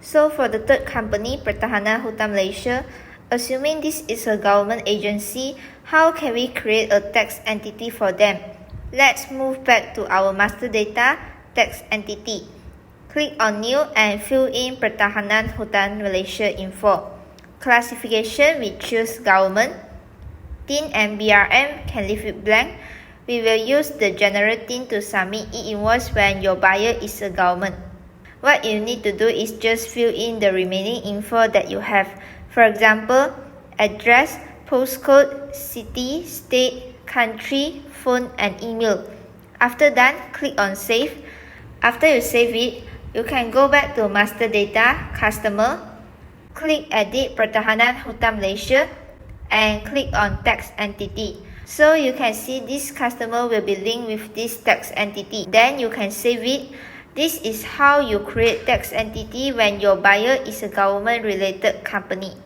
So for the third company, Pertahanan Hutan Malaysia, assuming this is a government agency, how can we create a tax entity for them? Let's move back to our master data, tax entity. Click on New and fill in Pertahanan Hutan Malaysia info. Classification, we choose Government. TIN and BRM can leave it blank. We will use the general TIN to submit e-invoice when your buyer is a government. What you need to do is just fill in the remaining info that you have. For example, address, postcode, city, state, country, phone, and email. After that, click on Save. After you save it, you can go back to Master Data, Customer, click Edit Pertahanan Hutan Malaysia, and click on Tax Entity. So you can see this customer will be linked with this tax entity. Then you can save it. This is how you create tax entity when your buyer is a government related company.